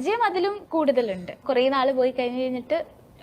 പരിചയം അതിലും കൂടുതലുണ്ട്. കുറേ നാൾ പോയി കഴിഞ്ഞിട്ട്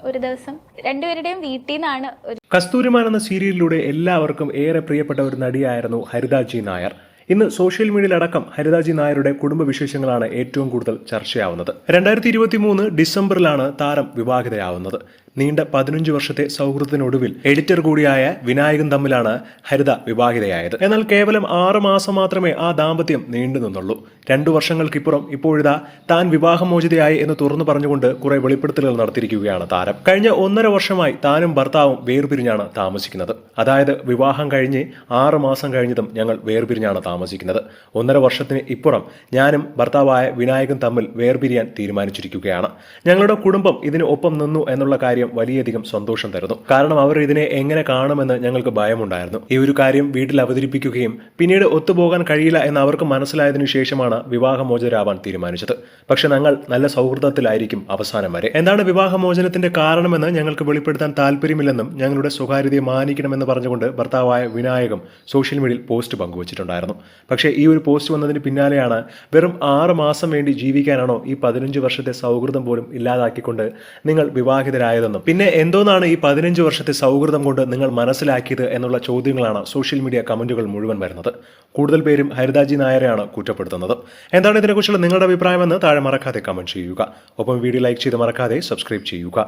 ഒരു ദിവസം രണ്ടുപേരുടെയും വീട്ടിൽ നിന്നാണ് കസ്തൂരിമാൻ എന്ന സീരിയലിലൂടെ എല്ലാവർക്കും ഏറെ പ്രിയപ്പെട്ട ഒരു നടിയായിരുന്നു ഹരിത ജി നായർ. ഇന്ന് സോഷ്യൽ മീഡിയയിലടക്കം ഹരിത ജി നായരുടെ കുടുംബവിശേഷങ്ങളാണ് ഏറ്റവും കൂടുതൽ ചർച്ചയാവുന്നത്. 2023 ഡിസംബറിലാണ് താരം വിവാഹിതയാവുന്നത്. നീണ്ട 15 വർഷത്തെ സൗഹൃദത്തിനൊടുവിൽ എഡിറ്റർ കൂടിയായ വിനായകൻ തമ്മിലാണ് ഹരിത വിവാഹിതയായത്. എന്നാൽ കേവലം 6 മാസം മാത്രമേ ആ ദാമ്പത്യം നീണ്ടു നിന്നുള്ളൂ. 2 വർഷങ്ങൾക്കിപ്പുറം ഇപ്പോഴിതാ താൻ വിവാഹമോചിതയായി എന്ന് തുറന്നു പറഞ്ഞുകൊണ്ട് കുറെ വെളിപ്പെടുത്തലുകൾ നടത്തിയിരിക്കുകയാണ് താരം. കഴിഞ്ഞ 1.5 വർഷമായി താനും ഭർത്താവും വേർപിരിഞ്ഞാണ് താമസിക്കുന്നത്. അതായത് വിവാഹം കഴിഞ്ഞ് 6 മാസം കഴിഞ്ഞതും ഞങ്ങൾ വേർപിരിഞ്ഞാണ് താമസിക്കുന്നത്. 1.5 വർഷത്തിന് ഇപ്പുറം ഞാനും ഭർത്താവായ വിനായകൻ തമ്മിൽ വേർപിരിയാൻ തീരുമാനിച്ചിരിക്കുകയാണ്. ഞങ്ങളുടെ കുടുംബം ഇതിന് ഒപ്പം നിന്നു എന്നുള്ള കാര്യം വലിയധികം സന്തോഷം തരുന്നു. കാരണം അവർ ഇതിനെ എങ്ങനെ കാണുമെന്ന് ഞങ്ങൾക്ക് ഭയമുണ്ടായിരുന്നു. ഈ ഒരു കാര്യം വീട്ടിൽ അവതരിപ്പിക്കുകയും പിന്നീട് ഒത്തുപോകാൻ കഴിയില്ല എന്ന് അവർക്ക് മനസ്സിലായതിനു ശേഷമാണ് വിവാഹമോചനരാവാൻ തീരുമാനിച്ചത്. പക്ഷെ ഞങ്ങൾ നല്ല സൗഹൃദത്തിലായിരിക്കും അവസാനം വരെ. എന്താണ് വിവാഹമോചനത്തിന്റെ കാരണമെന്ന് ഞങ്ങൾക്ക് വെളിപ്പെടുത്താൻ താല്പര്യമില്ലെന്നും ഞങ്ങളുടെ സ്വകാര്യതയെ മാനിക്കണമെന്ന് പറഞ്ഞുകൊണ്ട് ഭർത്താവായ വിനായകം സോഷ്യൽ മീഡിയയിൽ പോസ്റ്റ് പങ്കുവച്ചിട്ടുണ്ടായിരുന്നു. പക്ഷേ ഈ ഒരു പോസ്റ്റ് വന്നതിന് പിന്നാലെയാണ് വെറും 6 മാസം വേണ്ടി ജീവിക്കാനാണോ ഈ 15 വർഷത്തെ സൗഹൃദം പോലും ഇല്ലാതാക്കിക്കൊണ്ട് നിങ്ങൾ വിവാഹിതരായതെന്നും പിന്നെ എന്തോന്നാണ് ഈ 15 വർഷത്തെ സൗഹൃദം കൊണ്ട് നിങ്ങൾ മനസ്സിലാക്കിയത് എന്നുള്ള ചോദ്യങ്ങളാണ് സോഷ്യൽ മീഡിയ കമന്റുകൾ മുഴുവൻ വരുന്നത്. കൂടുതൽ പേരും ഹരിത ജി നായരെയാണ് കുറ്റപ്പെടുത്തുന്നത്. എന്താണ് ഇതിനെക്കുറിച്ചുള്ള നിങ്ങളുടെ അഭിപ്രായമെന്ന് താഴെ മറക്കാതെ കമന്റ് ചെയ്യുക. ഒപ്പം വീഡിയോ ലൈക്ക് ചെയ്ത് മറക്കാതെ സബ്സ്ക്രൈബ് ചെയ്യുക.